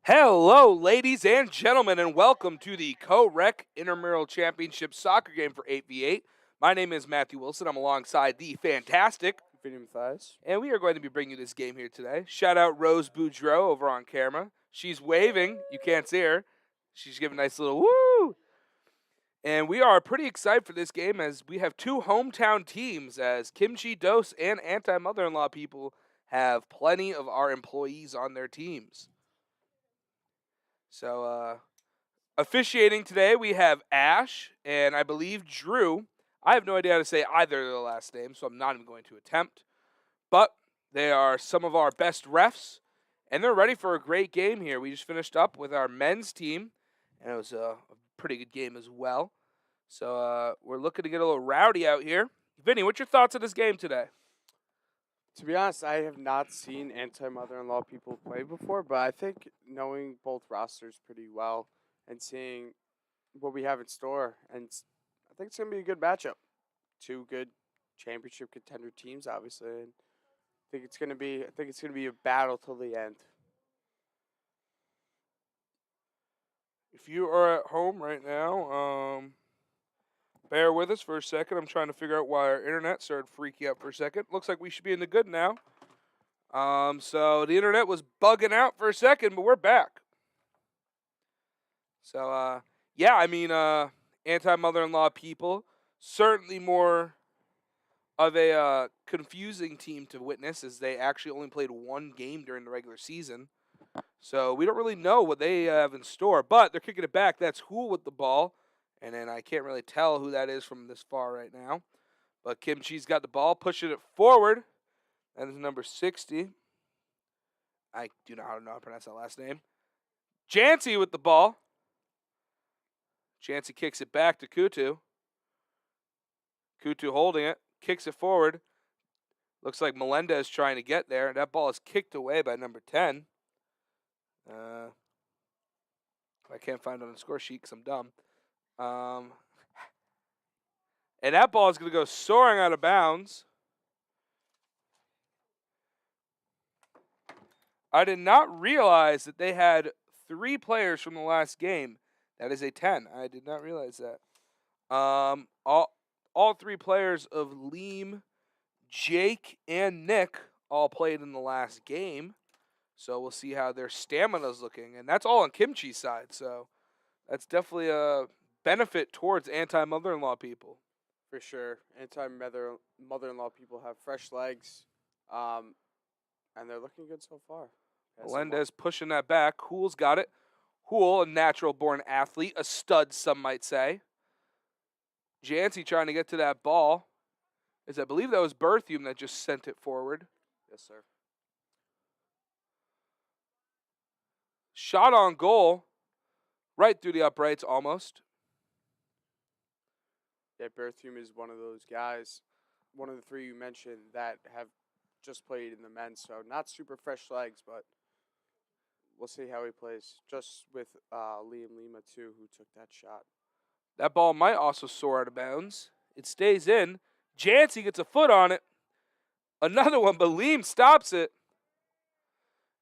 Hello, ladies and gentlemen, and welcome to the CoRec Intramural Championship Soccer game for 8v8. My name is Matthew Wilson. I'm alongside the fantastic, Vinny Mathias. and we are going to be bringing you this game here today. Shout out Rose Boudreau over on camera. She's waving. You can't see her. She's giving a nice little woo. And we are pretty excited for this game as we have two hometown teams as Kimchi Dose and Anti-Mother-in-Law people have plenty of our employees on their teams. So, officiating today, we have Ash and I believe Drew. I have no idea how to say either of their last names, so I'm not even going to attempt. But they are some of our best refs, and they're ready for a great game here. We just finished up with our men's team, and it was a pretty good game as well. So we're looking to get a little rowdy out here. Vinny, what's your thoughts on this game today? To be honest, I have not seen anti-mother-in-law people play before, but I think knowing both rosters pretty well and seeing what we have in store, and I think it's gonna be a good matchup. Two good championship contender teams, obviously, and I think it's gonna be a battle till the end. If you are at home right now, bear with us for a second. I'm trying to figure out why our internet started freaking out for a second. Looks like we should be in the good now. So the internet was bugging out for a second, but we're back. So, yeah, I mean, anti-mother-in-law people, certainly more of a confusing team to witness as they actually only played one game during the regular season. So we don't really know what they have in store, but they're kicking it back. That's Hool with the ball, and then I can't really tell who that is from this far right now. But Kimchi's got the ball, pushing it forward. That is number 60. I do not know how to pronounce that last name. Jancy with the ball. Jancy kicks it back to Kutu. Kutu holding it, kicks it forward. Looks like Melendez trying to get there. That ball is kicked away by number 10. I can't find it on the score sheet because I'm dumb. And that ball is going to go soaring out of bounds. I did not realize that they had 3 players from the last game. That is a 10. I did not realize that. All 3 players of Liam, Jake, and Nick all played in the last game. So we'll see how their stamina's looking. And that's all on Kimchi's side. So that's definitely a benefit towards anti-mother-in-law people. For sure, anti-mother-in-law people have fresh legs, and they're looking good so far. Melendez pushing that back. Hool's got it. Hool, a natural-born athlete, a stud, some might say. Jancy trying to get to that ball. I believe that was Berthium that just sent it forward. Yes, sir. Shot on goal. Right through the uprights, almost. Yeah, Berthium is one of those guys, one of the 3 you mentioned that have just played in the men's, so not super fresh legs, but we'll see how he plays. Just with Liam Lima, too, who took that shot. That ball might also soar out of bounds. It stays in. Jancy gets a foot on it. Another one, but Liam stops it.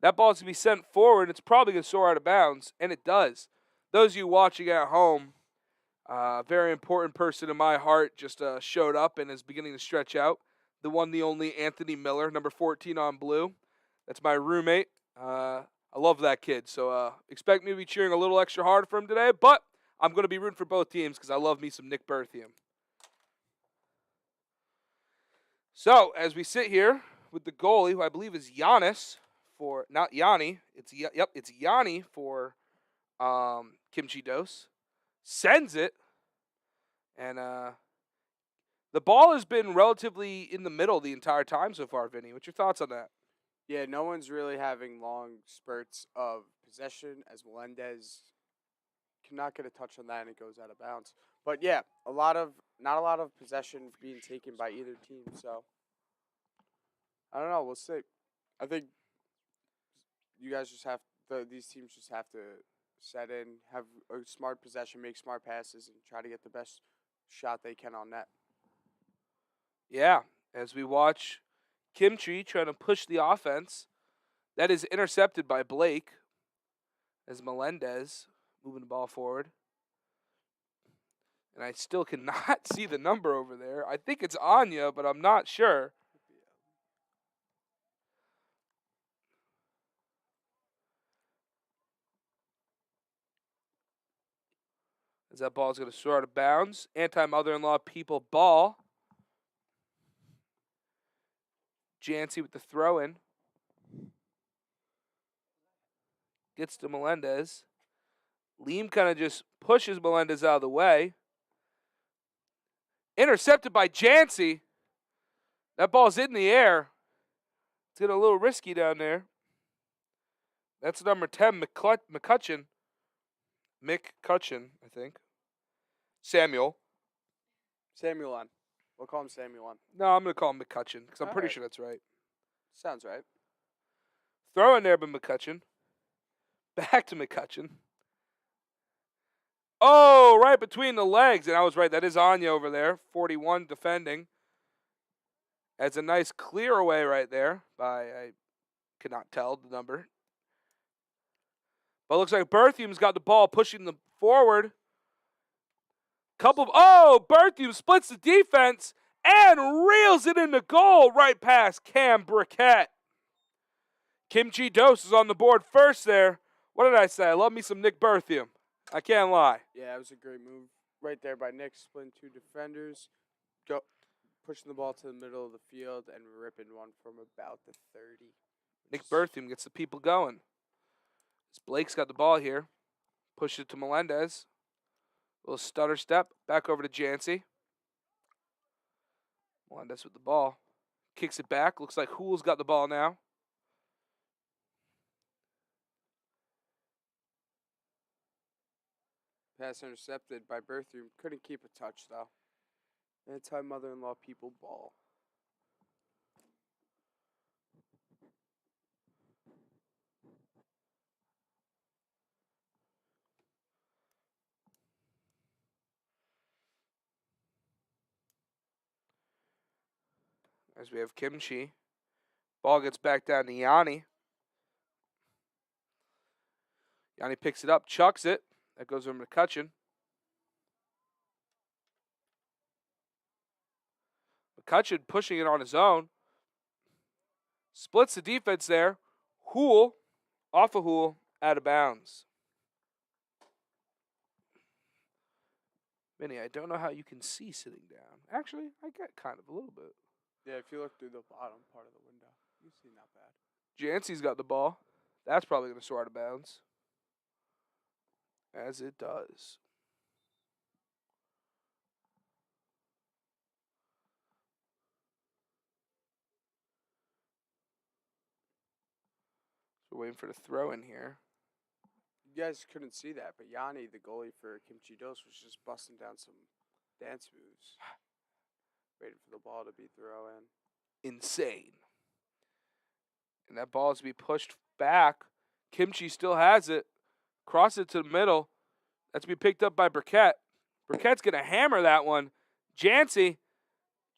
That ball's going to be sent forward. It's probably going to soar out of bounds, and it does. Those of you watching at home, a very important person in my heart just showed up and is beginning to stretch out. The one, the only Anthony Miller, number 14 on blue. That's my roommate. I love that kid, so expect me to be cheering a little extra hard for him today, but I'm going to be rooting for both teams because I love me some Nick Berthium. So, as we sit here with the goalie, who I believe is Giannis, not Yanni, it's Yanni for Kimchi Dose, sends it, and the ball has been relatively in the middle the entire time so far, Vinny. What's your thoughts on that? Yeah, no one's really having long spurts of possession as Melendez cannot get a touch on that and it goes out of bounds. But yeah, not a lot of possession being taken by either team, so I don't know, we'll see. I think you guys these teams just have to set in, have a smart possession, make smart passes, and try to get the best shot they can on net. Yeah, as we watch Kimchi trying to push the offense, that is intercepted by Blake. as Melendez moving the ball forward. And I still cannot see the number over there. I think it's Anya, but I'm not sure. As that ball is going to soar out of bounds. Anti-mother-in-law people ball. Jancy with the throw-in. Gets to Melendez. Leem kind of just pushes Melendez out of the way. Intercepted by Jancy. That ball's in the air. It's getting a little risky down there. That's number 10, McCutcheon. McCutcheon, I think. Samuel. Samuel on. We'll call him Samuel on. No, I'm going to call him McCutcheon because I'm All pretty right. sure that's right. Sounds right. Throw in there by McCutcheon. Back to McCutcheon. Oh, right between the legs. And I was right. That is Anya over there. 41 defending. That's a nice clear away right there by, I cannot tell the number. But it looks like Berthium's got the ball pushing them forward. Berthium splits the defense and reels it into goal right past Cam Briquette. Kimchi Dose is on the board first there. What did I say? I love me some Nick Berthium. I can't lie. Yeah, it was a great move right there by Nick, splitting two defenders, pushing the ball to the middle of the field and ripping one from about the 30. Nick Berthium gets the people going. As Blake's got the ball here. Push it to Melendez. Little stutter step. Back over to Jancy. Melendez with the ball. Kicks it back. Looks like Hool's got the ball now. Pass intercepted by Berthium. Couldn't keep a touch, though. Anti-mother-in-law people ball. As we have Kimchi. Ball gets back down to Yanni. Yanni picks it up, chucks it. That goes over to McCutcheon. McCutcheon pushing it on his own. Splits the defense there. Hool, off of Hool, out of bounds. Vinny, I don't know how you can see sitting down. Actually, I get kind of a little bit. Yeah, if you look through the bottom part of the window, you see not bad. Jancy's got the ball. That's probably going to soar out of bounds. As it does. So we're waiting for the throw in here. You guys couldn't see that, but Yanni, the goalie for Kimchi Dose, was just busting down some dance moves. Waiting for the ball to be thrown in. Insane. And that ball is to be pushed back. Kimchi still has it. Cross it to the middle. That's to be picked up by Briquette. Briquette's going to hammer that one. Jancy's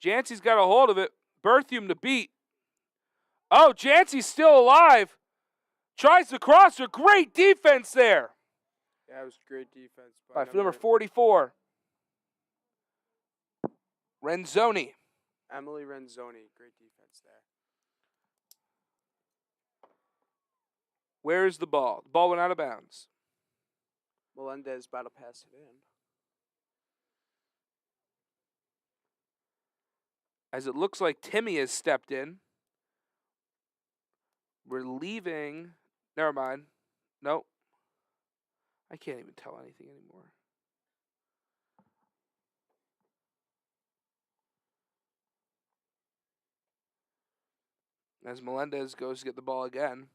got a hold of it. Berthium to beat. Oh, Jancy's still alive. Tries to cross her. Great defense there. Yeah, it was great defense By number 44. Renzoni. Emily Renzoni. Great defense there. Where is the ball? The ball went out of bounds. Melendez about to pass it in. As it looks like Timmy has stepped in. We're leaving. Never mind. Nope. I can't even tell anything anymore. As Melendez goes to get the ball again.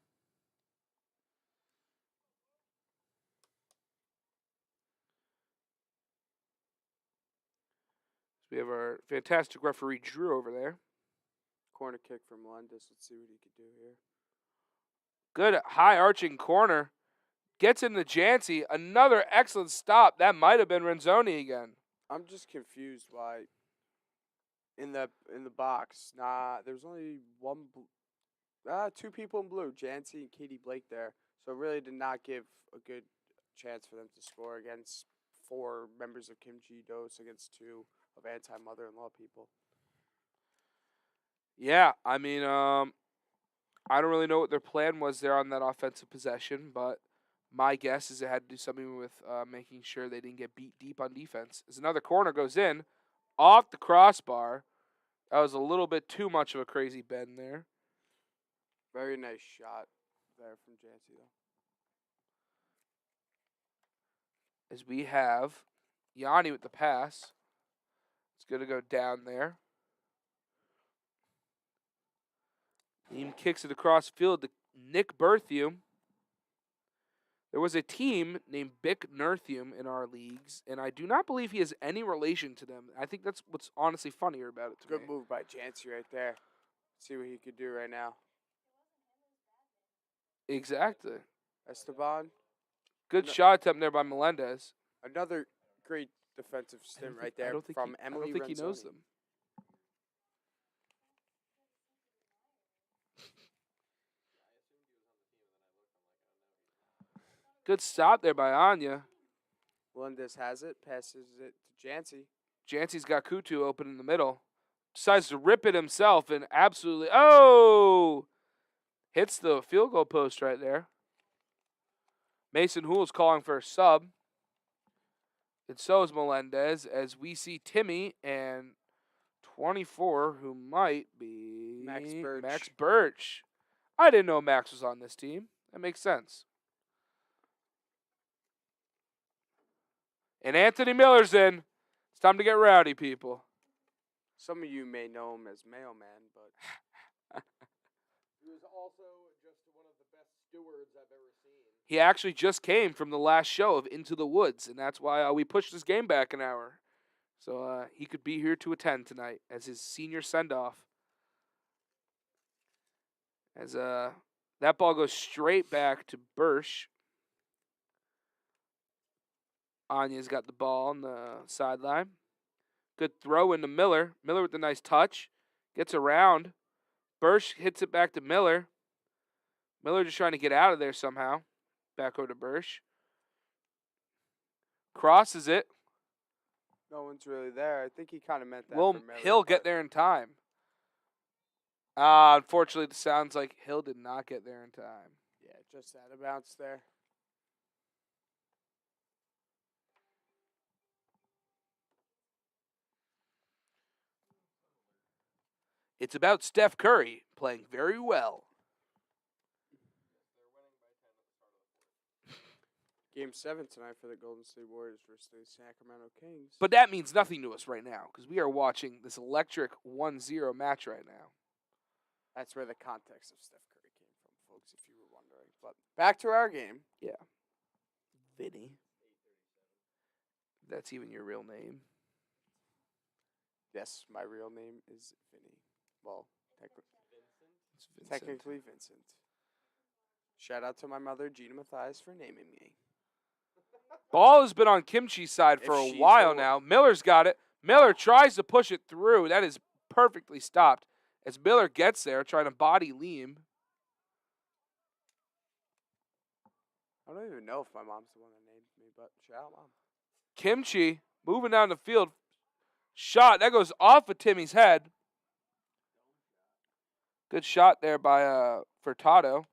So we have our fantastic referee Drew over there. Corner kick from Melendez. Let's see what he could do here. Good high arching corner. Gets into Jancy. Another excellent stop. That might have been Renzoni again. I'm just confused why in the box. Nah, there's only two people in blue, Jancy and Katie Blake there. So it really did not give a good chance for them to score against 4 members of Kimchi Dose against 2 of anti-mother-in-law people. Yeah, I mean, I don't really know what their plan was there on that offensive possession, but my guess is it had to do something with making sure they didn't get beat deep on defense. As another corner goes in, off the crossbar. That was a little bit too much of a crazy bend there. Very nice shot there from Jancy, though. As we have Yanni with the pass. It's going to go down there. Team kicks it across field to Nick Berthium. There was a team named Bick Nerthium in our leagues, and I do not believe he has any relation to them. I think that's what's honestly funnier about it to me. Good move by Jancy right there. See what he could do right now. Exactly. Esteban. Good shot attempt there by Melendez. Another great defensive stem right there from Emily I don't think he knows them. Good stop there by Anya. Melendez has it, passes it to Jancy. Jancy's got Kutu open in the middle. Decides to rip it himself and absolutely, oh! Hits the field goal post right there. Mason Hoole's calling for a sub. And so is Melendez, as we see Timmy and 24, who might be Max Birch. I didn't know Max was on this team. That makes sense. And Anthony Miller's in. It's time to get rowdy, people. Some of you may know him as Mailman, but he was also just one of the best stewards I've ever seen. He actually just came from the last show of Into the Woods, and that's why we pushed this game back an hour. So he could be here to attend tonight as his senior send-off. As that ball goes straight back to Birch. Anya's got the ball on the sideline. Good throw into Miller. Miller with a nice touch. Gets around. Birch hits it back to Miller. Miller just trying to get out of there somehow. Back over to Birch. Crosses it. No one's really there. I think he kind of meant that Will for Miller. Hill get there in time? Unfortunately, it sounds like Hill did not get there in time. Yeah, just out of bounds there. It's about Steph Curry playing very well. Game 7 tonight for the Golden State Warriors versus the Sacramento Kings. But that means nothing to us right now because we are watching this electric 1-0 match right now. That's where the context of Steph Curry came from, folks, if you were wondering. But back to our game. Yeah. Vinny. That's even your real name. Yes, my real name is Vinny. Well, Vincent. technically Vincent. Shout out to my mother, Gina Mathias, for naming me. Ball has been on Kimchi's side for a while now. Miller's got it. Miller tries to push it through. That is perfectly stopped. As Miller gets there, trying to body Liam. I don't even know if my mom's the one that named me, but shout out, Mom. Kimchi moving down the field. Shot. That goes off of Timmy's head. Good shot there by Furtado.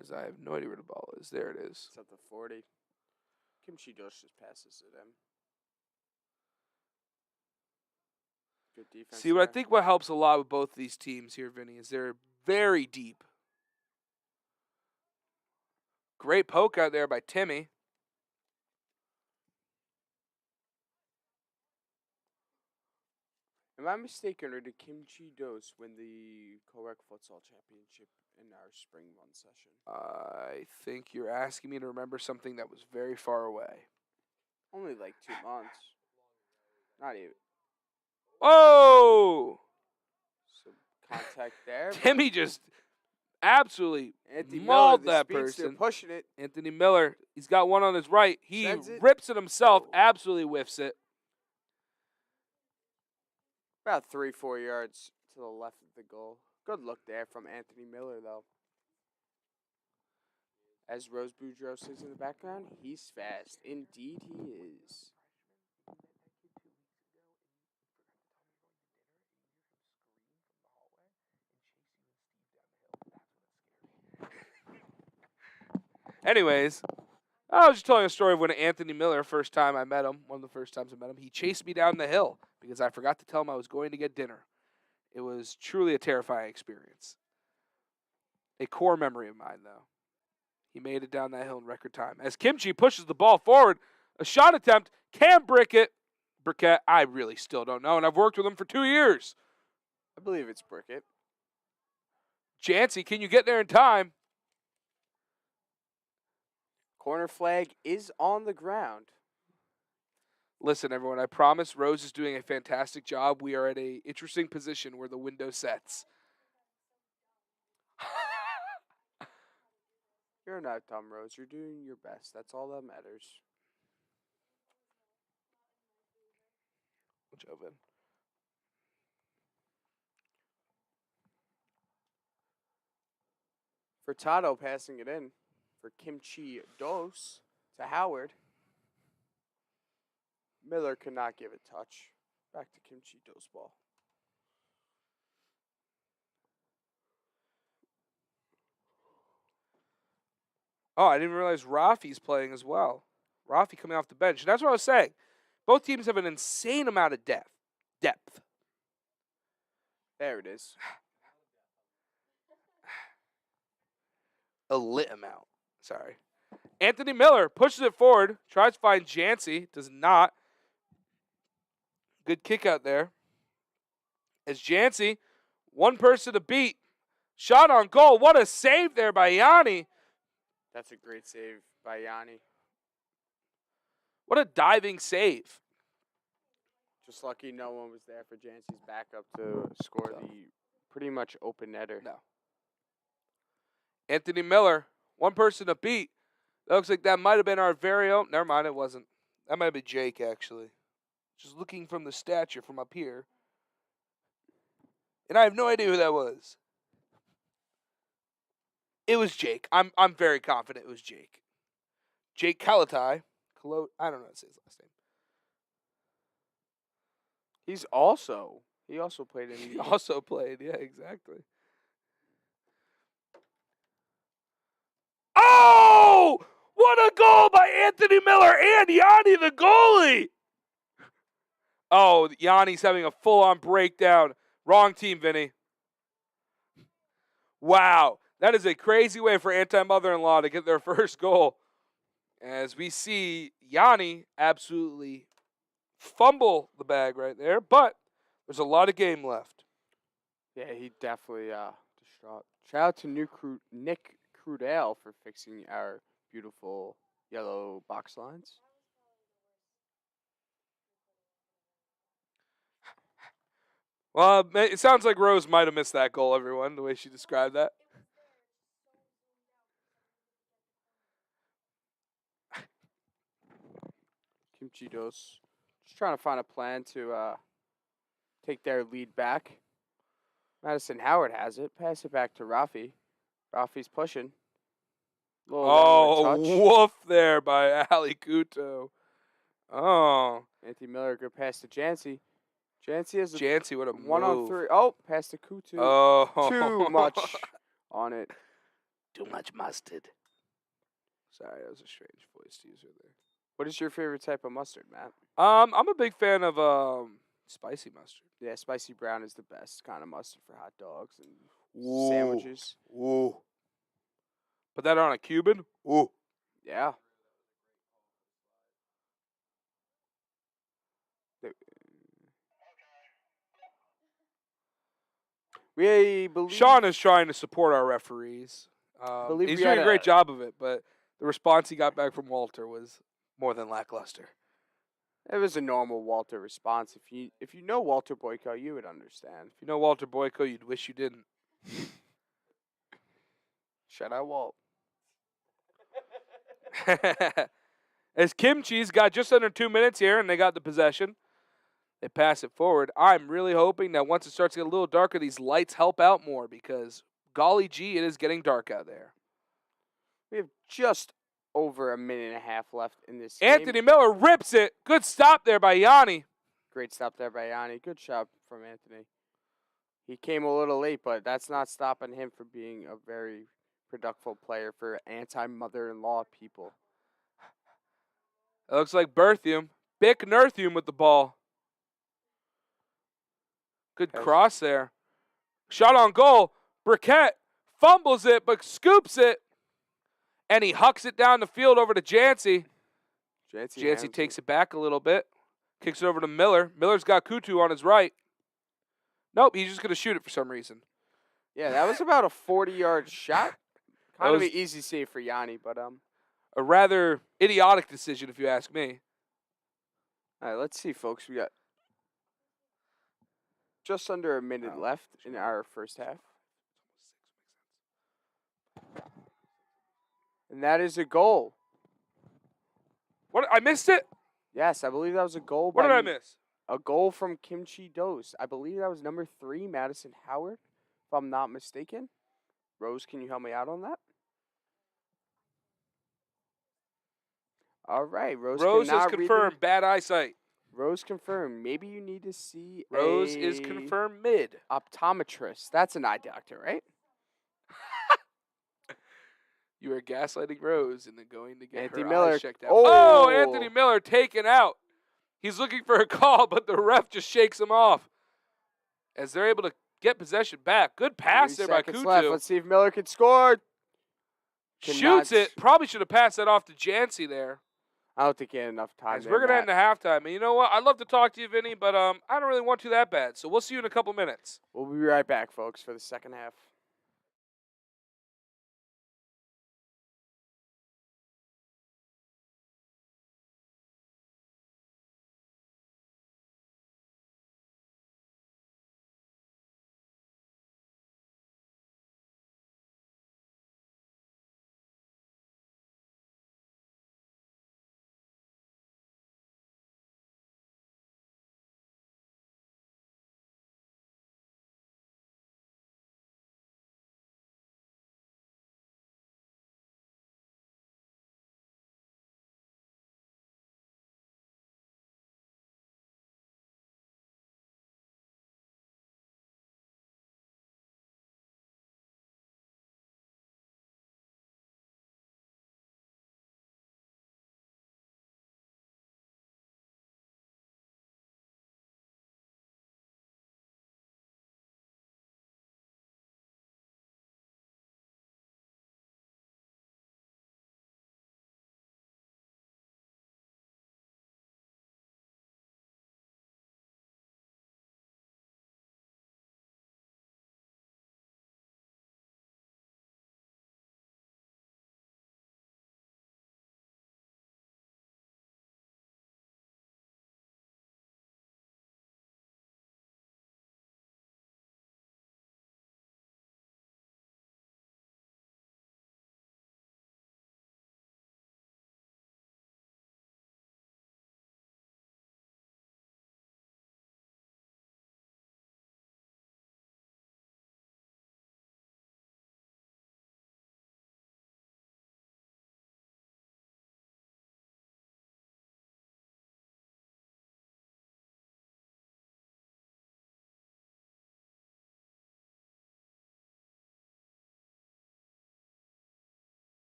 As I have no idea where the ball is. There it is. It's at the 40. Kimchi Dosh just passes it in. Good defense. See, what I think what helps a lot with both of these teams here, Vinny, is they're very deep. Great poke out there by Timmy. Am I mistaken, or did Kimchi Dose win the CoRec Futsal Championship in our spring run session? I think you're asking me to remember something that was very far away. Only like 2 months. Not even. Oh! Some contact there. Timmy just absolutely Anthony Miller, mauled the that speedster, person. pushing it. Anthony Miller, he's got one on his right. He Sends it. rips it himself, Oh. absolutely whiffs it. About 3-4 yards to the left of the goal. Good look there from Anthony Miller, though. As Rose Boudreaux sings in the background, he's fast. Indeed, he is. Anyways, I was just telling a story of when Anthony Miller, first time I met him, one of the first times I met him, he chased me down the hill because I forgot to tell him I was going to get dinner. It was truly a terrifying experience. A core memory of mine, though. He made it down that hill in record time. As Kimchi pushes the ball forward, a shot attempt, can Brickett. I really still don't know, and I've worked with him for 2 years. I believe it's Brickett. Jancy, can you get there in time? Corner flag is on the ground. Listen, everyone, I promise Rose is doing a fantastic job. We are at an interesting position where the window sets. You're not dumb, Rose. You're doing your best. That's all that matters. Joven. Furtado passing it in for Kimchi Dos to Howard. Miller could not give it touch. Back to Kimchi Dos ball. Oh, I didn't realize Rafi's playing as well. Rafi coming off the bench. And that's what I was saying. Both teams have an insane amount of depth. There it is. A lit amount. Sorry. Anthony Miller pushes it forward. Tries to find Jancy. Does not. Good kick out there. As Jancy, one person to beat. Shot on goal. What a save there by Yanni. That's a great save by Yanni. What a diving save. Just lucky no one was there for Jancy's backup to score the pretty much open netter. No. Anthony Miller, one person to beat. That looks like that might have been our very own. Never mind, it wasn't. That might be Jake, actually. Just looking from the stature from up here. And I have no idea who that was. It was Jake. I'm very confident it was Jake. Jake Kalatai. I don't know how to say his last name. He also played in He also played, yeah, exactly. Oh! What a goal by Anthony Miller and Yanni, the goalie! Oh, Yanni's having a full-on breakdown. Wrong team, Vinny. Wow. That is a crazy way for anti-mother-in-law to get their first goal. As we see Yanni absolutely fumble the bag right there, but there's a lot of game left. Yeah, he definitely distraught. Shout out to Nick Crudell for fixing our beautiful yellow box lines. Well, it sounds like Rose might have missed that goal, everyone, the way she described that. Kimchi Dos just trying to find a plan to take their lead back. Madison Howard has it. Pass it back to Rafi. Rafi's pushing. Oh, woof there by Ali Kuto. Oh. Anthony Miller, good pass to Jancy. Jancy has a Jancy, what a 1-on-3. Oh, pass to Kutu. Oh. Too much on it. Too much mustard. Sorry, that was a strange voice to use right there. What is your favorite type of mustard, Matt? I'm a big fan of spicy mustard. Yeah, spicy brown is the best kind of mustard for hot dogs and Ooh. sandwiches. Ooh. Put that on a Cuban? Ooh. Yeah. We believe Sean is trying to support our referees. Believe He's we doing had a great a- job of it, but the response he got back from Walter was more than lackluster. it was a normal Walter response. If you know Walter Boyko, you would understand. If you know Walter Boyko, you'd wish you didn't. Shout out Walt. As Kimchi's got just under 2 minutes here, and they got the possession. They pass it forward. I'm really hoping that once it starts to get a little darker, these lights help out more because, golly gee, it is getting dark out there. We have just over a minute and a half left in this Anthony game. Miller rips it. Good stop there by Yanni. Great stop there by Yanni. Good shot from Anthony. He came a little late, but that's not stopping him from being a very productive player for anti-mother-in-law people. It looks like Berthium. Bick Nerthium with the ball. Good cross there. Shot on goal. Briquette fumbles it, but scoops it. And he hucks it down the field over to Jancy. Jancy takes it back a little bit. Kicks it over to Miller. Miller's got Kutu on his right. Nope, he's just going to shoot it for some reason. Yeah, that was about a 40-yard shot. Kind of an easy save for Yanni, but a rather idiotic decision, if you ask me. All right, let's see, folks. We got just under a minute left in our first half. And that is a goal. What? I missed it? Yes, I believe that was a goal. What did I miss? A goal from Kimchi Dose. I believe that was number 3, Madison Howard, if I'm not mistaken. Rose, can you help me out on that? All right, Rose has confirmed bad eyesight. Rose confirmed. Maybe you need to see Rose is confirmed mid. Optometrist. That's an eye doctor, right? You are gaslighting Rose and then going to get Anthony her Miller. eyes checked out. Oh, Anthony Miller taken out. He's looking for a call, but the ref just shakes him off. As they're able to get possession back. Good pass there by Kutu. Left. Let's see if Miller can score. Shoots it. Probably should have passed that off to Jancy there. I don't think he had enough time. As we're going to end the halftime. And you know what? I'd love to talk to you, Vinny, but I don't really want to that bad. So we'll see you in a couple minutes. We'll be right back, folks, for the second half.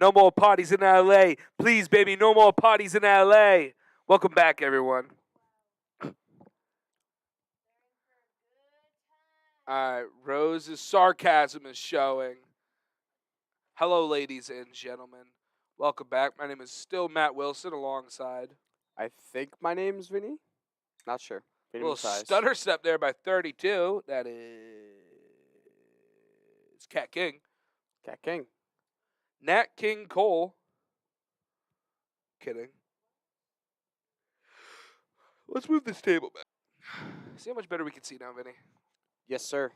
No more parties in LA. Please, baby, no more parties in LA. Welcome back, everyone. All right, Rose's sarcasm is showing. Hello, ladies and gentlemen. Welcome back. My name is still Matt Wilson alongside. I think my name's Vinny. Not sure. A little stutter step there by 32. That is Cat King. Cat King. Nat King Cole. Kidding. Let's move this table back. See how much better we can see now, Vinny. Yes, sir.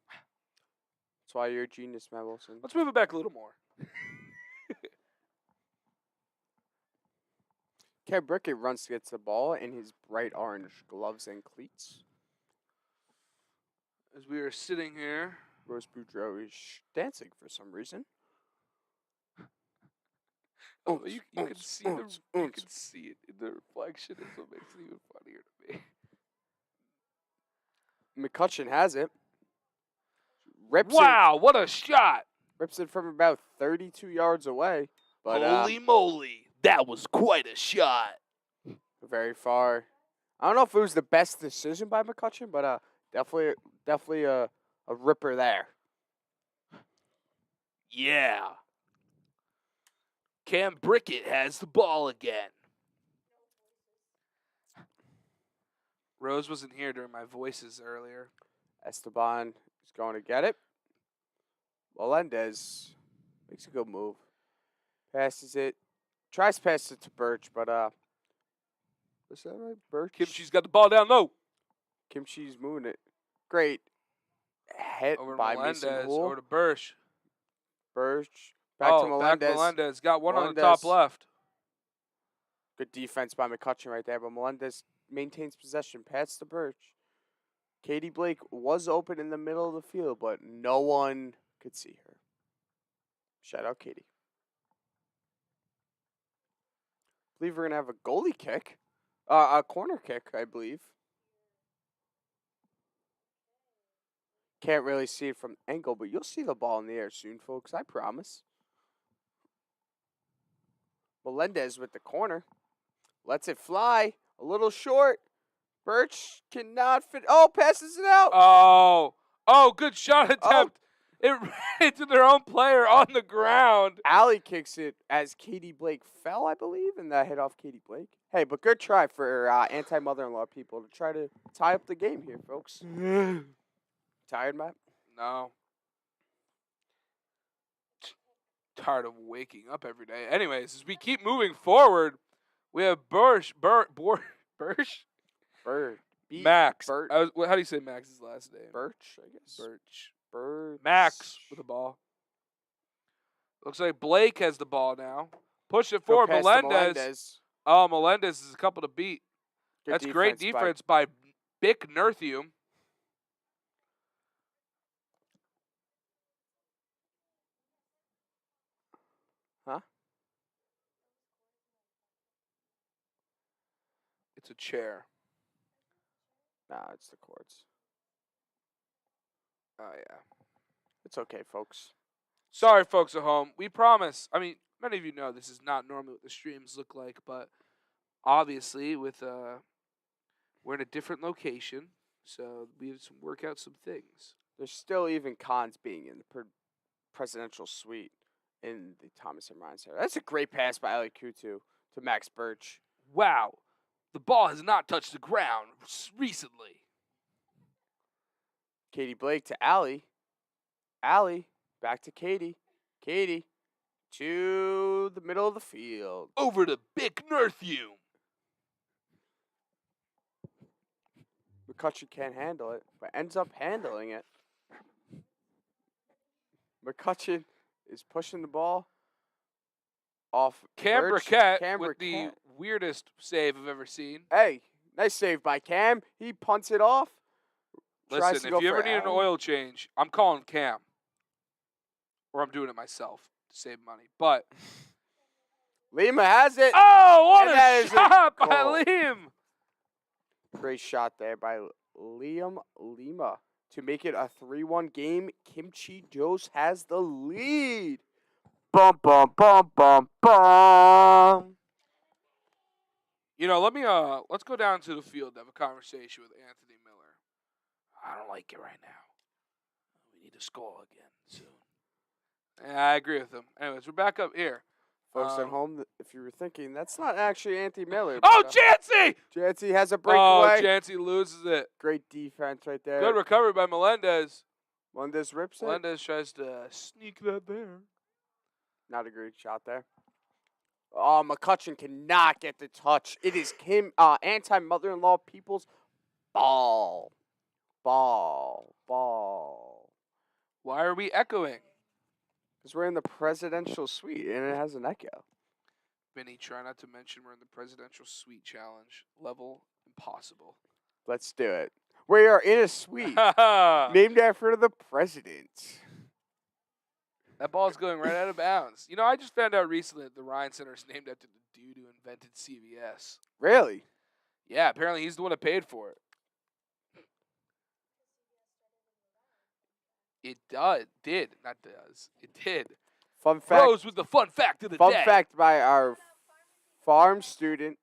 That's why you're a genius, Matt Wilson. Let's move it back a little more. Cam Brickett runs to get to the ball in his bright orange gloves and cleats. As we are sitting here. Rose Boudreaux is dancing for some reason. Oh, you can see you can see it in the reflection. It's what makes it even funnier to me. McCutcheon has it. Wow, what a shot! Rips it from about 32 yards away. But, holy moly, that was quite a shot. Very far. I don't know if it was the best decision by McCutcheon, but definitely a ripper there. Yeah. Cam Brickett has the ball again. Rose wasn't here during my voices earlier. Esteban is going to get it. Melendez makes a good move. Passes it. Tries to pass it to Birch, but is that right? Birch? Kimchi's got the ball down low. Kimchi's moving it. Great. Hit Over by Melendez, Mason Hool. over to Birch. Birch. Back to Melendez. Back to Melendez. Got one on the top left. Good defense by McCutcheon right there, but Melendez maintains possession. Pass to Birch. Katie Blake was open in the middle of the field, but no one could see her. Shout out Katie. I believe we're going to have a goalie kick. A corner kick, I believe. Can't really see it from angle, but you'll see the ball in the air soon, folks. I promise. Melendez with the corner. Lets it fly. A little short. Birch cannot fit. Oh, passes it out. Oh, good shot attempt. It ran into their own player on the ground. Allie kicks it as Katie Blake fell, I believe, and that hit off Katie Blake. Hey, but good try for anti-mother-in-law people to try to tie up the game here, folks. Tired, Matt? No. Tired of waking up every day. Anyways, as we keep moving forward, we have Max. How do you say Max's last name? Birch, I guess. Birch. Max with the ball. Looks like Blake has the ball now. Push it forward. Melendez. Oh, Melendez is a couple to beat. That's great defense by Bick Nerthium. Huh? It's a chair. Nah, it's the cords. Oh, yeah. It's okay, folks. Sorry, folks at home. We promise. I mean, many of you know this is not normally what the streams look like, but obviously with we're in a different location, so we have to work out some things. There's still even cons being in the presidential suite in the Thomas and Ryan Center. That's a great pass by Ali Kutu to Max Birch. Wow. The ball has not touched the ground recently. Katie Blake to Allie. Allie, back to Katie. Katie, to the middle of the field. Over to Bick Nerthium. McCutcheon can't handle it, but ends up handling it. McCutcheon is pushing the ball off Cam Birch. Brickett with the weirdest save I've ever seen. Hey, nice save by Cam. He punts it off. Listen, if you ever need an oil change, I'm calling Cam. Or I'm doing it myself to save money. But Lima has it. Oh, what a shot by Liam. Great shot there by Liam Lima to make it a 3-1 game. Kimchi Joes has the lead. Bum bum bum bum bum. You know, let's go down to the field and have a conversation with Anthony Miller. I don't like it right now. We need to score again soon. Yeah, I agree with him. Anyways, we're back up here. Folks at home, if you were thinking, that's not actually Anthony Miller. Oh, but, Chansey! Chansey has a Oh, breakaway. Chansey loses it. Great defense right there. Good recovery by Melendez. Melendez rips it. Melendez tries to sneak that there. Not a great shot there. Oh, McCutcheon cannot get the touch. It is anti-mother-in-law people's ball. Ball. Why are we echoing? Because we're in the presidential suite, and it has an echo. Vinny, try not to mention we're in the presidential suite challenge. Level impossible. Let's do it. We are in a suite named after the president. That ball's going right out of bounds. You know, I just found out recently that the Ryan Center is named after the dude who invented CVS. Really? Yeah, apparently he's the one that paid for it. It did. Fun fact. Rose with the fun fact of the Fun day. fact by our farm student.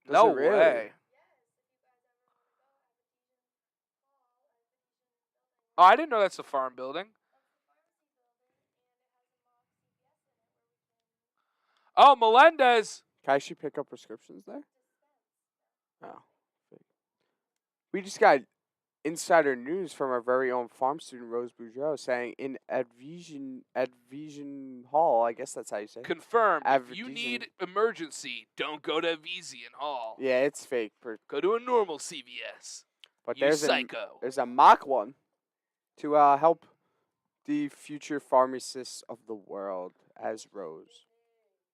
Does No it really? way. Oh, I didn't know that's a farm building. Oh, Melendez. Can I actually pick up prescriptions there? Oh. We just got insider news from our very own farm student, Rose Boudreau, saying in Advision Hall, I guess that's how you say it. Confirmed. If you Advertising. need emergency, don't go to Vizian Hall. Yeah, it's fake. Go to a normal CVS. But You there's psycho. there's a mock one to help the future pharmacists of the world as Rose.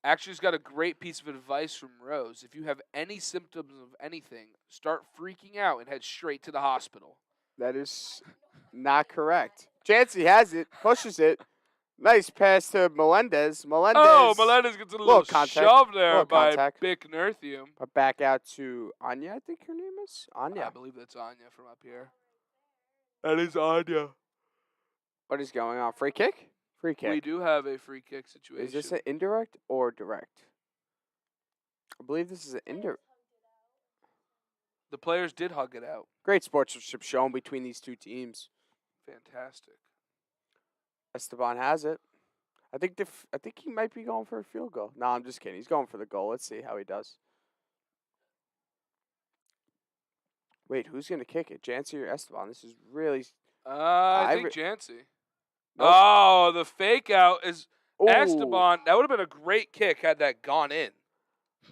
Actually's got a great piece of advice from Rose. If you have any symptoms of anything, start freaking out and head straight to the hospital. That is not correct. Chansey has it, pushes it. Nice pass to Melendez. Oh, Melendez gets a little contact. shove there Little by contact. Bic Nerthium. But back out to Anya, I think her name is. Anya. I believe that's Anya from up here. That is Anya. What is going on? Free kick? Free kick. We do have a free kick situation. Is this an indirect or direct? I believe this is an indirect. The players did hug it out. Great sportsmanship shown between these two teams. Fantastic. Esteban has it. I think he might be going for a field goal. No, I'm just kidding. He's going for the goal. Let's see how he does. Wait, who's going to kick it? Jancy or Esteban? This is really... I think Jancy. Nope. Oh, the fake out is Ooh. Esteban. That would have been a great kick had that gone in.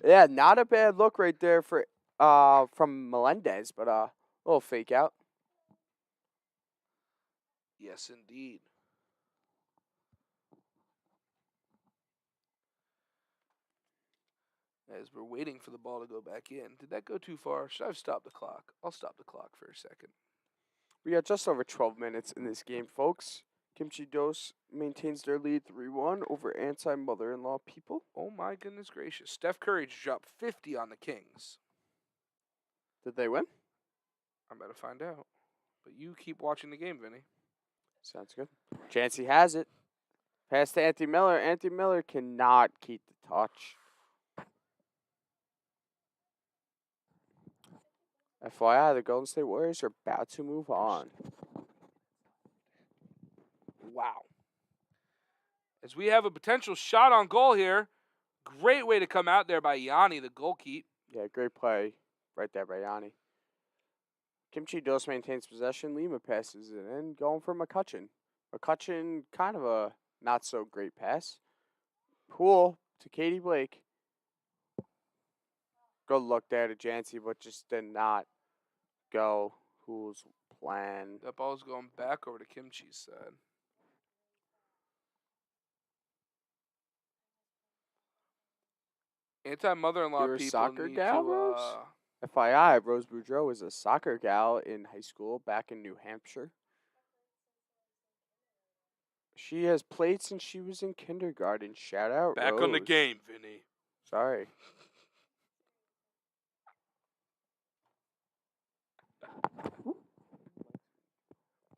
Yeah, not a bad look right there for from Melendez, but a little fake out. Yes, indeed. As we're waiting for the ball to go back in. Did that go too far? Should I have stopped the clock? I'll stop the clock for a second. We got just over 12 minutes in this game, folks. Kimchi Dose maintains their lead 3-1 over anti-mother-in-law people. Oh my goodness gracious. Steph Curry just dropped 50 on the Kings. Did they win? I'm about to find out. But you keep watching the game, Vinny. Sounds good. Chancey has it. Pass to Anthony Miller. Anthony Miller cannot keep the touch. FYI, the Golden State Warriors are about to move on. Wow. As we have a potential shot on goal here. Great way to come out there by Yanni, the goalkeeper. Yeah, great play right there by Yanni. Kimchi Dose maintains possession. Lima passes it in, going for McCutcheon. McCutcheon, kind of a not-so-great pass. Poole to Katie Blake. Good look there to Jancy, but just did not go who's plan. That ball's going back over to Kimchi's side. Anti-mother-in-law You're a people soccer need gal, to, Rose? FYI, Rose Boudreau was a soccer gal in high school back in New Hampshire. She has played since she was in kindergarten. Shout out, back Rose. on the game, Vinny. Sorry.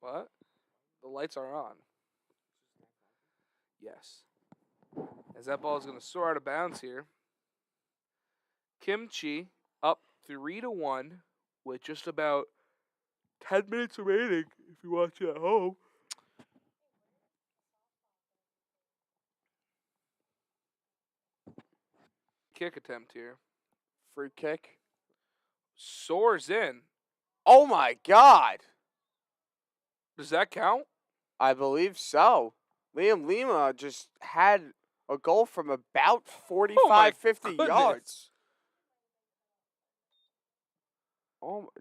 What? The lights are on. progress. As that ball is going to soar out of bounds here. Kimchi up 3-1 with just about 10 minutes remaining if you watch it at home. Kick attempt here. Free kick. Soars in. Oh my God! Does that count? I believe so. Liam Lima just had a goal from about 45, 50 goodness. yards.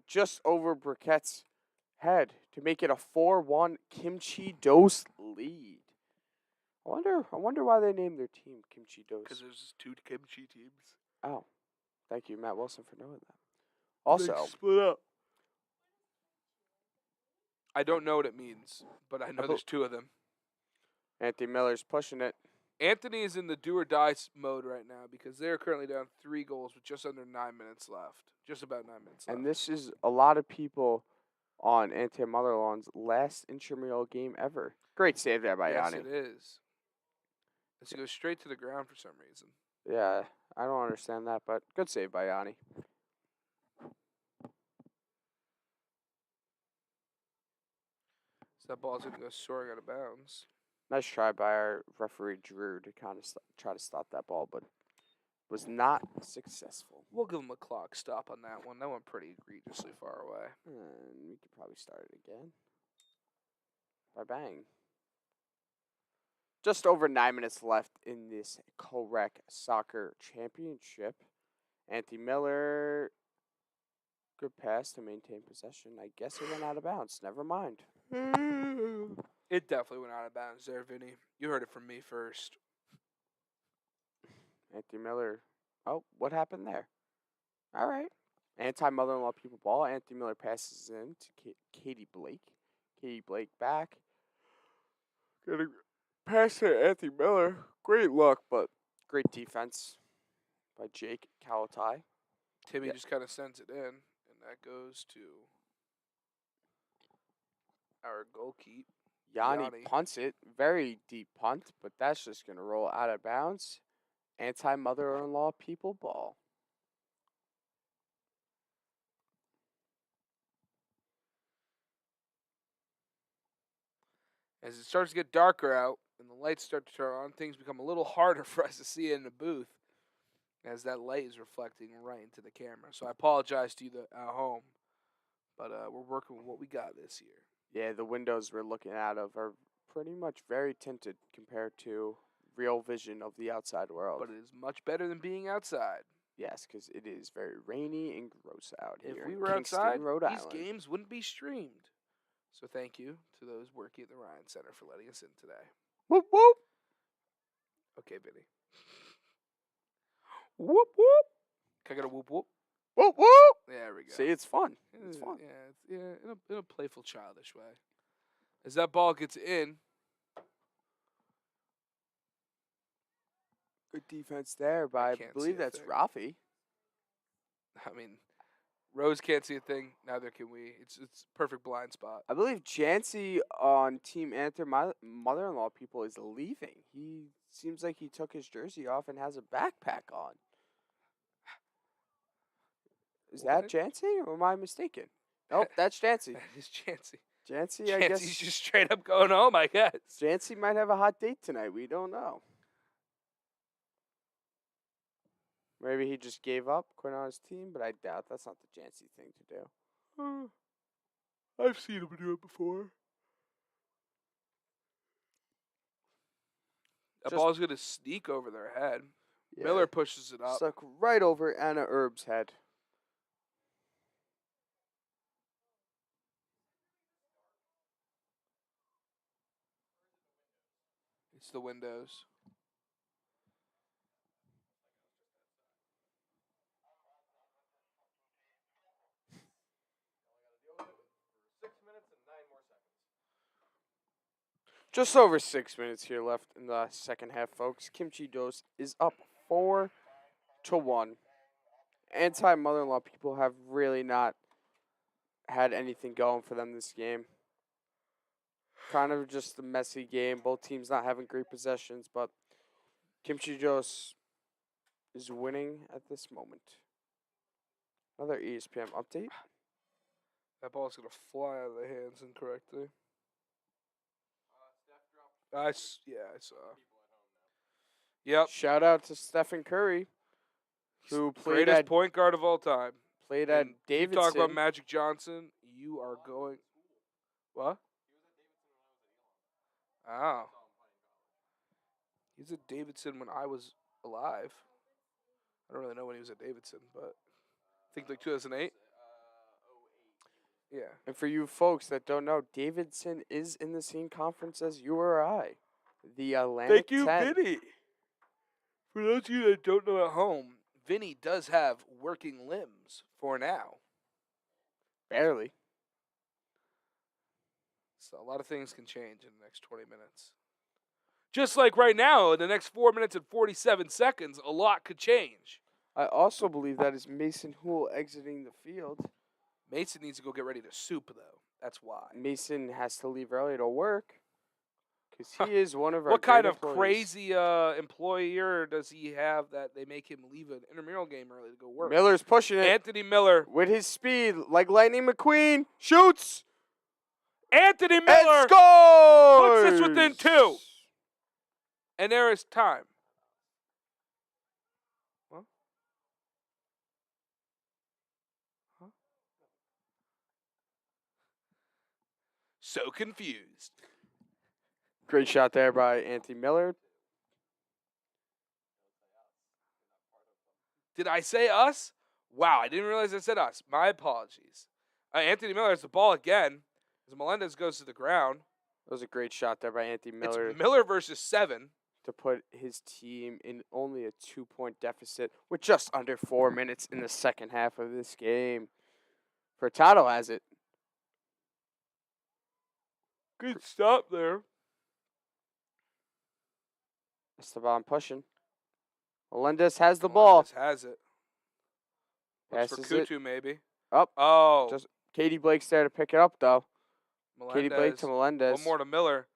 Just over Briquette's head to make it a 4-1 Kimchi Dose lead. I wonder why they named their team Kimchi Dose. Because there's 2 Kimchi teams. Oh, thank you, Matt Wilson, for knowing that. Also, They split up. I don't know what it means, but I know there's 2 of them. Anthony Miller's pushing it. Anthony is in the do or die mode right now because they're currently down 3 goals with just under 9 minutes left. Just about 9 minutes left. And this is a lot of people on Anthony Motherlawn's last intramural game ever. Great save there by Yes, Yanni. it is. It goes straight to the ground for some reason. Yeah, I don't understand that, but good save by Yanni. So that ball's going to go soaring out of bounds. Nice try by our referee Drew to kind of try to stop that ball, but was not successful. We'll give him a clock stop on that one. That went pretty egregiously far away. And we could probably start it again. Bang. Just over 9 minutes left in this CoRec Soccer Championship. Anthony Miller, good pass to maintain possession. I guess it went out of bounds. Never mind. It definitely went out of bounds there, Vinny. You heard it from me first. Anthony Miller. Oh, what happened there? All right. Anti-mother-in-law people ball. Anthony Miller passes in to Katie Blake. Katie Blake back. Gonna pass to Anthony Miller. Great luck, but great defense by Jake Calatai. Timmy just kind of sends it in, and that goes to our goalkeeper. Yanni punts it. Very deep punt, but that's just going to roll out of bounds. Anti-mother-in-law people ball. As it starts to get darker out and the lights start to turn on, things become a little harder for us to see in the booth as that light is reflecting right into the camera. So I apologize to you at home, but we're working with what we got this year. Yeah, the windows we're looking out of are pretty much very tinted compared to real vision of the outside world. But it is much better than being outside. Yes, because it is very rainy and gross out here. If we in were Kingston, outside, Rhode these Island. games wouldn't be streamed. So thank you to those working at the Ryan Center for letting us in today. Whoop whoop. Okay, Vinny. Whoop whoop. Can I get a whoop whoop? Whoop whoop. There we go. See, it's fun. It's fun. Yeah, in a playful, childish way. As that ball gets in, Good defense there by, I can't believe see a that's thing. Rafi. I mean, Rose can't see a thing. Neither can we. It's perfect blind spot. I believe Jancy on Team Anther, my mother-in-law people, is leaving. He seems like he took his jersey off and has a backpack on. Is that What? Jancy, or am I mistaken? Nope, that's Jancy. That is Chansey. Jancy, I guess. Chansey's just straight up going home, I guess. Jancy might have a hot date tonight. We don't know. Maybe he just gave up, quit on his team, but I doubt that's not the Jancy thing to do. I've seen him do it before. That Just- ball's going to sneak over their head. Yeah, Miller pushes it up. stuck right over Anna Erb's head. It's the windows. Just over 6 minutes here left in the second half, folks. Kimchi Dose is up 4-1. Anti-mother-in-law people have really not had anything going for them this game. kind of just a messy game. Both teams not having great possessions, but Kimchi Joe's is winning at this moment. Another ESPN update. That ball's going to fly out of the hands incorrectly. Yeah, I saw. Yep. Shout out to Stephen Curry, who played Greatest at point guard of all time. played at And you Davidson. talk about Magic Johnson, you are going. What? Oh. He was at Davidson when I was alive. I don't really know when he was at Davidson, but I think like 2008. Yeah. And for you folks that don't know, Davidson is in the same conference as you or I, the Atlantic 10. Vinny. For those of you that don't know at home, Vinny does have working limbs for now. Barely. So a lot of things can change in the next 20 minutes. Just like right now, in the next 4 minutes and 47 seconds, a lot could change. I also believe that is Mason Hool exiting the field. Mason needs to go get ready to soup, though. That's why. Mason has to leave early to work because he is one of our What kind great of employees. crazy employer does he have that they make him leave an intramural game early to go work? Miller's pushing it Anthony Miller. with his speed, like Lightning McQueen. Shoots. Anthony And Miller scores! puts this within 2. And there is time. Huh? Huh? So confused. Great shot there by Anthony Miller. Did I say us? Wow, I didn't realize I said us. My apologies. Anthony Miller has the ball again as Melendez goes to the ground. That was a great shot there by Anthony Miller It's Miller versus 7. to put his team in only a 2-point deficit with just under 4 minutes in the second half of this game. Furtado has it. Good stop there. Esteban pushing. Melendez has the ball. Melendez has it. Looks for Passes it. Kutu, maybe. Up. Oh. Just Katie Blake's there to pick it up, though. Katie Blake Melendez. to Melendez. One more to Miller.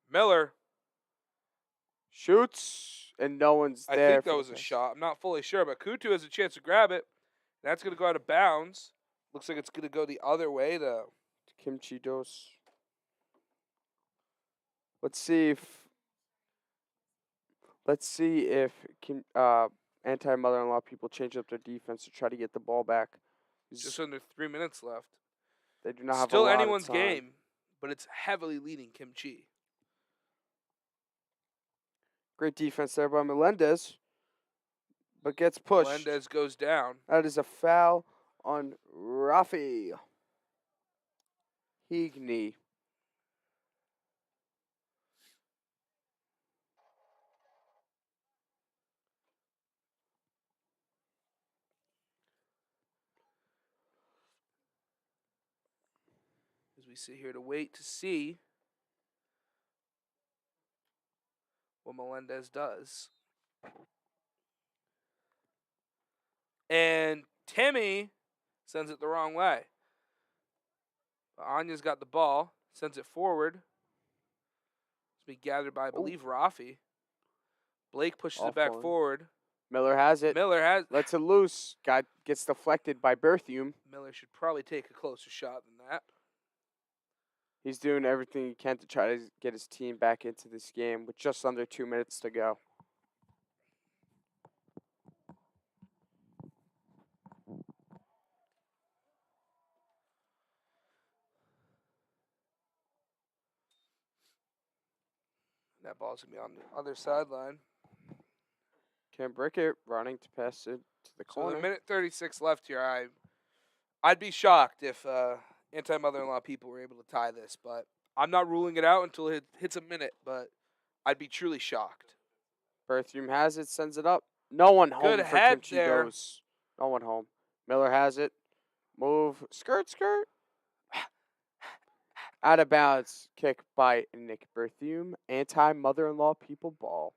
Miller. Shoots, and no one's I there. think that was a shot. I'm not fully sure, but Kutu has a chance to grab it. That's going to go out of bounds. Looks like it's going to go the other way, though. Kimchi Dos. Let's see if anti-mother-in-law people change up their defense to try to get the ball back. Just under 3 minutes left. They do not have Still a lot anyone's of time. game, but it's heavily leading Kimchi. Great defense there by Melendez, but gets pushed. Melendez goes down. That is a foul on Rafi Higney. As we sit here to wait to see what Melendez does. And Timmy sends it the wrong way. But Anya's got the ball, sends it forward. It's being gathered by, I believe, Rafi. Blake pushes it back Off one. forward. Miller has it. Miller has. Lets it loose. Gets deflected by Berthium. Miller should probably take a closer shot than that. He's doing everything he can to try to get his team back into this game with just under 2 minutes to go. That ball's going to be on the other sideline. Cam Brickett running to pass it to the So corner. with a minute 36 left here, I'd be shocked if anti-mother-in-law people were able to tie this, but I'm not ruling it out until it hits a minute, but I'd be truly shocked. Berthium has it, sends it up. No one home Good for head Kimchi there. Goes. No one home. Miller has it. Move. Skirt. Out of bounds. Kick by Nick Berthium. Anti-mother-in-law people ball.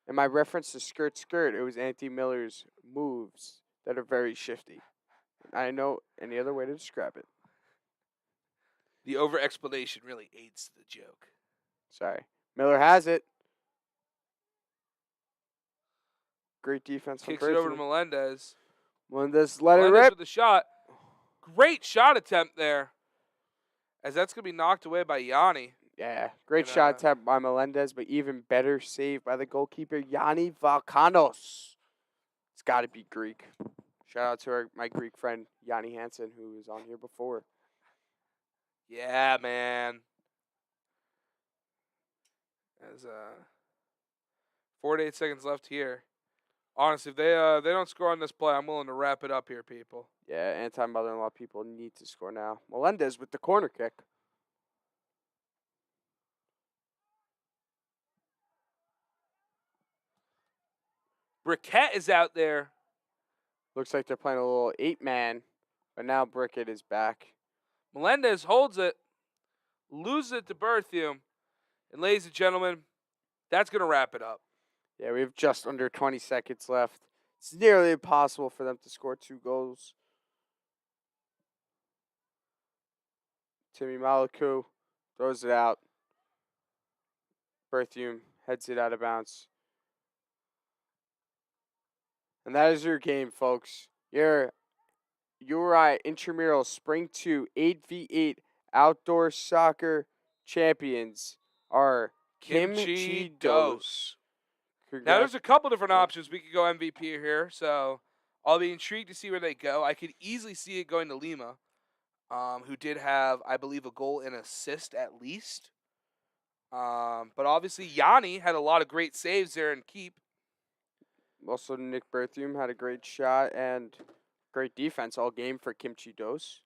In my reference to skirt, it was Anthony Miller's moves that are very shifty. I don't know any other way to describe it. The over-explanation really aids the joke. Sorry. Miller has it. Great defense from Kicks it over to Berthium. Melendez. Melendez let it Melendez rip. with the shot. Great shot attempt there. As that's going to be knocked away by Yanni. Yeah, great And, shot attempt by Melendez, but even better save by the goalkeeper, Yanni Valkanos. It's got to be Greek. Shout out to my Greek friend, Yanni Hansen, who was on here before. Yeah, man. As 4 to 8 seconds left here. Honestly, if they don't score on this play, I'm willing to wrap it up here, people. Yeah, anti-mother-in-law people need to score now. Melendez with the corner kick. Briquette is out there. Looks like they're playing a little 8-man, but now Brickett is back. Melendez holds it, loses it to Berthium. And ladies and gentlemen, that's going to wrap it up. Yeah, we have just under 20 seconds left. It's nearly impossible for them to score 2 goals. Timmy Malaku throws it out. Berthium heads it out of bounds. And that is your game, folks. Your URI Intramural Spring 2 8v8 Outdoor Soccer Champions are Kimchi Dose. Now, there's a couple different options. We could go MVP here, so I'll be intrigued to see where they go. I could easily see it going to Lima, who did have, I believe, a goal and assist at least. But obviously, Yanni had a lot of great saves there in keep. Also, Nick Berthium had a great shot and great defense all game for Kimchi Dose.